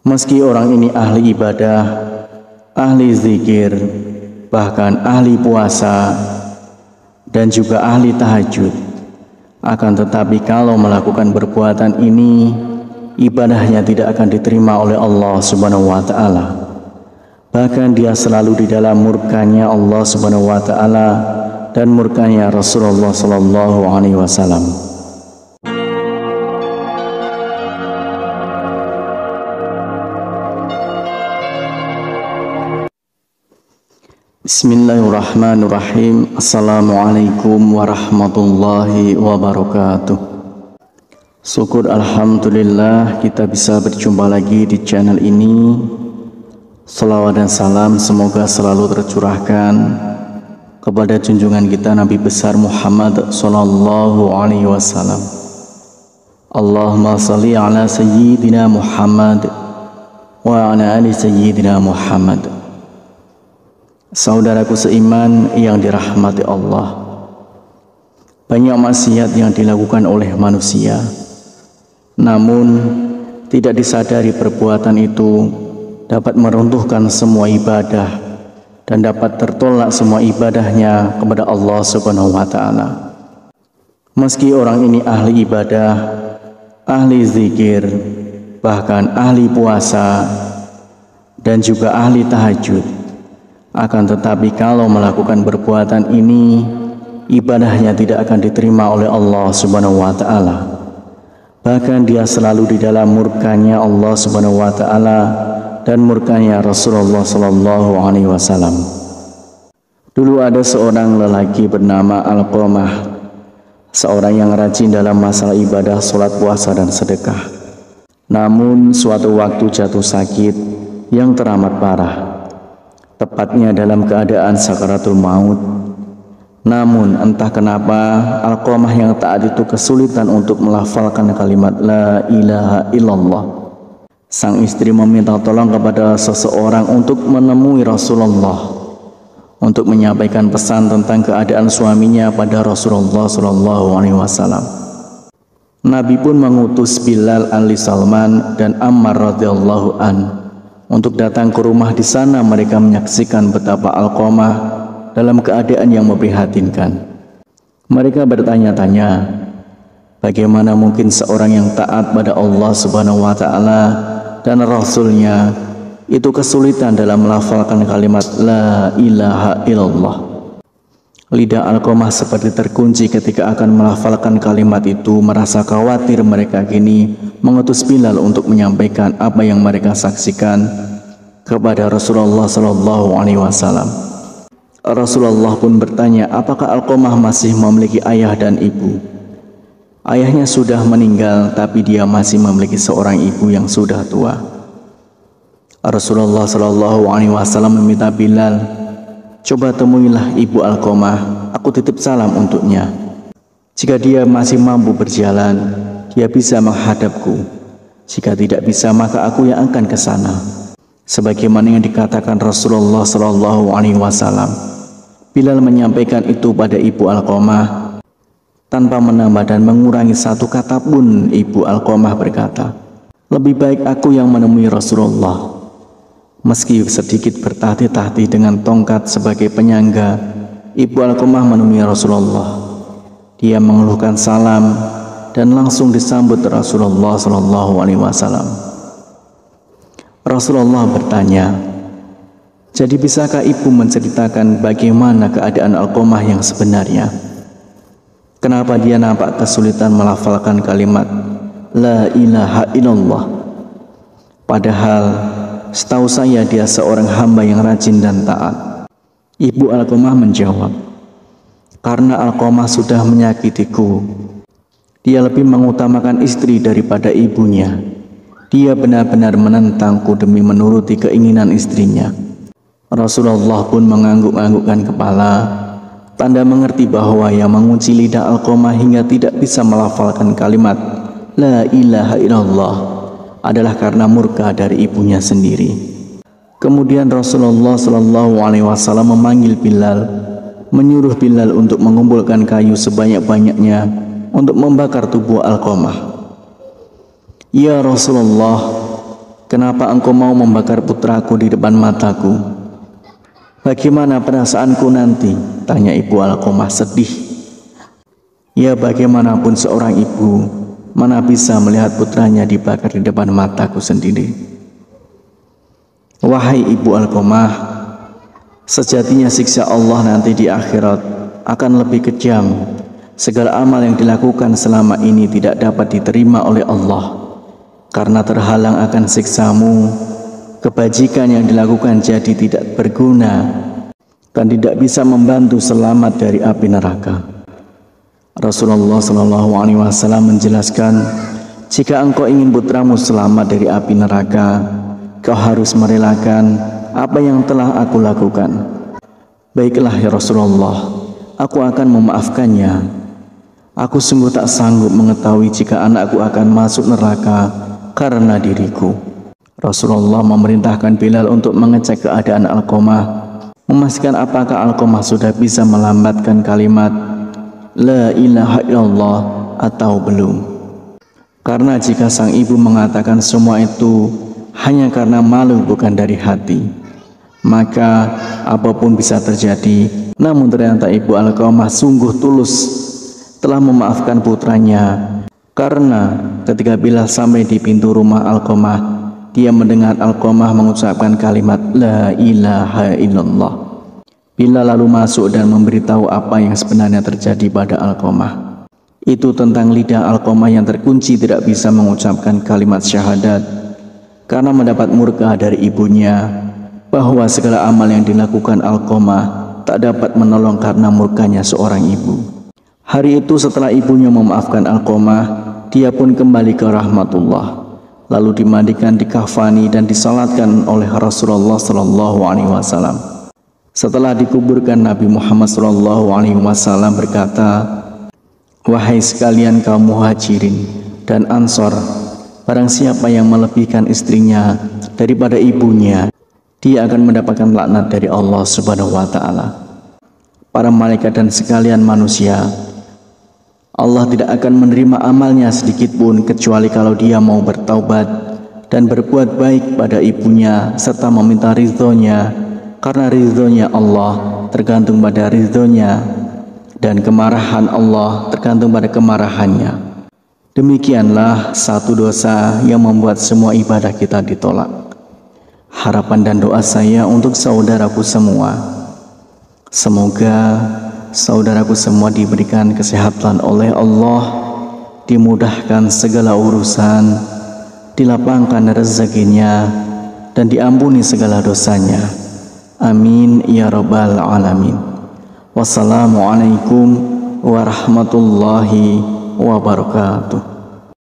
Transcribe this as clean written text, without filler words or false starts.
Meski orang ini ahli ibadah, ahli zikir, bahkan ahli puasa, dan juga ahli tahajud, akan tetapi kalau melakukan perbuatan ini, ibadahnya tidak akan diterima oleh Allah Subhanahu wa Ta'ala. Bahkan dia selalu di dalam murkanya Allah Subhanahu wa Ta'ala dan murkanya Rasulullah Sallallahu Alaihi Wasallam. Bismillahirrahmanirrahim. Assalamualaikum warahmatullahi wabarakatuh. Syukur alhamdulillah kita bisa berjumpa lagi di channel ini. Salawat dan salam semoga selalu tercurahkan kepada junjungan kita Nabi besar Muhammad sallallahu alaihi wasallam. Allahumma salli ala sayyidina Muhammad wa ala ali sayyidina Muhammad. Saudaraku seiman yang dirahmati Allah, banyak maksiat yang dilakukan oleh manusia, namun tidak disadari perbuatan itu dapat meruntuhkan semua ibadah dan dapat tertolak semua ibadahnya kepada Allah Subhanahu wa Ta'ala. Meski orang ini ahli ibadah, ahli zikir, bahkan ahli puasa, dan juga ahli tahajud, akan tetapi kalau melakukan perbuatan ini, ibadahnya tidak akan diterima oleh Allah Subhanahu wa Ta'ala. Bahkan dia selalu di dalam murkanya Allah Subhanahu wa Ta'ala dan murkanya Rasulullah Sallallahu Alaihi Wasallam. Dulu ada seorang lelaki bernama Alqamah, seorang yang rajin dalam masalah ibadah, sholat, puasa, dan sedekah. Namun suatu waktu jatuh sakit yang teramat parah, tepatnya dalam keadaan sakaratul maut. Namun entah kenapa Alqamah yang taat itu kesulitan untuk melafalkan kalimat la ilaha illallah. Sang istri meminta tolong kepada seseorang untuk menemui Rasulullah untuk menyampaikan pesan tentang keadaan suaminya pada Rasulullah Sallallahu Alaihi Wasallam. Nabi pun mengutus Bilal Ali Salman dan Ammar radhiyallahu an untuk datang ke rumah. Di sana mereka menyaksikan betapa Alqamah dalam keadaan yang memprihatinkan. Mereka bertanya-tanya, bagaimana mungkin seorang yang taat pada Allah Subhanahu wa Ta'ala dan Rasulnya itu kesulitan dalam melafalkan kalimat la ilaha illallah. Lidah Alqamah seperti terkunci ketika akan melafalkan kalimat itu. Merasa khawatir, mereka kini mengutus Bilal untuk menyampaikan apa yang mereka saksikan kepada Rasulullah Sallallahu Alaihi Wasallam. Rasulullah pun bertanya, apakah Alqamah masih memiliki ayah dan ibu? Ayahnya sudah meninggal, tapi dia masih memiliki seorang ibu yang sudah tua. Rasulullah Sallallahu Alaihi Wasallam meminta Bilal, coba temuilah ibu Alqamah, aku titip salam untuknya. Jika dia masih mampu berjalan, dia bisa menghadapku. Jika tidak bisa, maka aku yang akan ke sana. Sebagaimana yang dikatakan Rasulullah Sallallahu Alaihi Wasallam. Bilal menyampaikan itu pada ibu Alqamah tanpa menambah dan mengurangi satu kata pun. Ibu Alqamah berkata, lebih baik aku yang menemui Rasulullah. Meski sedikit bertahti-tahti dengan tongkat sebagai penyangga, ibu Alqamah menemui Rasulullah. Dia mengeluhkan salam dan langsung disambut Rasulullah Sallallahu Alaihi Wasallam. Rasulullah bertanya, jadi bisakah ibu menceritakan bagaimana keadaan Alqamah yang sebenarnya? Kenapa dia nampak kesulitan melafalkan kalimat la ilaha illallah? Padahal setahu saya dia seorang hamba yang rajin dan taat. Ibu Alqamah menjawab, karena Alqamah sudah menyakitiku. Dia lebih mengutamakan istri daripada ibunya. Dia benar-benar menentangku demi menuruti keinginan istrinya. Rasulullah pun mengangguk-anggukkan kepala, tanda mengerti bahwa yang mengunci lidah Alqamah hingga tidak bisa melafalkan kalimat la ilaha illallah adalah karena murka dari ibunya sendiri. Kemudian Rasulullah Sallallahu Alaihi Wasallam memanggil Bilal, menyuruh Bilal untuk mengumpulkan kayu sebanyak-banyaknya untuk membakar tubuh Alqamah. Ya Rasulullah, Kenapa engkau mau membakar putraku di depan mataku? Bagaimana perasaanku nanti? Tanya ibu Alqamah sedih. Ya, bagaimanapun seorang ibu, mana bisa melihat putranya dibakar di depan mataku sendiri. Wahai ibu Alqamah, sejatinya siksa Allah nanti di akhirat akan lebih kejam. Segala amal yang dilakukan selama ini tidak dapat diterima oleh Allah karena terhalang akan siksamu. Kebajikan yang dilakukan jadi tidak berguna dan tidak bisa membantu selamat dari api neraka. Rasulullah SAW menjelaskan, jika engkau ingin putramu selamat dari api neraka, kau harus merelakan apa yang telah aku lakukan. Baiklah ya Rasulullah, aku akan memaafkannya. Aku sungguh tak sanggup mengetahui jika anakku akan masuk neraka karena diriku. Rasulullah memerintahkan Bilal untuk mengecek keadaan Alqamah, memastikan apakah Alqamah sudah bisa melambatkan kalimat La ilaha illallah atau belum. Karena jika sang ibu mengatakan semua itu hanya karena malu bukan dari hati, maka apapun bisa terjadi. Namun ternyata ibu Alqamah sungguh tulus telah memaafkan putranya, karena ketika Bilal sampai di pintu rumah Alqamah, dia mendengar Alqamah mengucapkan kalimat La ilaha illallah. Bilal lalu masuk dan memberitahu apa yang sebenarnya terjadi pada Alqamah. Itu tentang lidah Alqamah yang terkunci tidak bisa mengucapkan kalimat syahadat karena mendapat murka dari ibunya, bahwa segala amal yang dilakukan Alqamah tak dapat menolong karena murkanya seorang ibu. Hari itu setelah ibunya memaafkan Alqamah, dia pun kembali ke rahmatullah, lalu dimandikan, dikafani dan disalatkan oleh Rasulullah SAW. Setelah dikuburkan, Nabi Muhammad SAW berkata, wahai sekalian kaum muhajirin dan ansor, barang siapa yang melebihkan istrinya daripada ibunya, dia akan mendapatkan laknat dari Allah Subhanahu wa Ta'ala. Para malaikat dan sekalian manusia, Allah tidak akan menerima amalnya sedikit pun kecuali kalau dia mau bertaubat dan berbuat baik pada ibunya serta meminta ridhonya, karena ridhonya Allah tergantung pada ridhonya dan kemarahan Allah tergantung pada kemarahannya. Demikianlah satu dosa yang membuat semua ibadah kita ditolak. Harapan dan doa saya untuk saudaraku semua, semoga saudaraku semua diberikan kesehatan oleh Allah, dimudahkan segala urusan, dilapangkan rezekinya, dan diampuni segala dosanya. Amin ya rabbal alamin. Wassalamualaikum warahmatullahi wabarakatuh.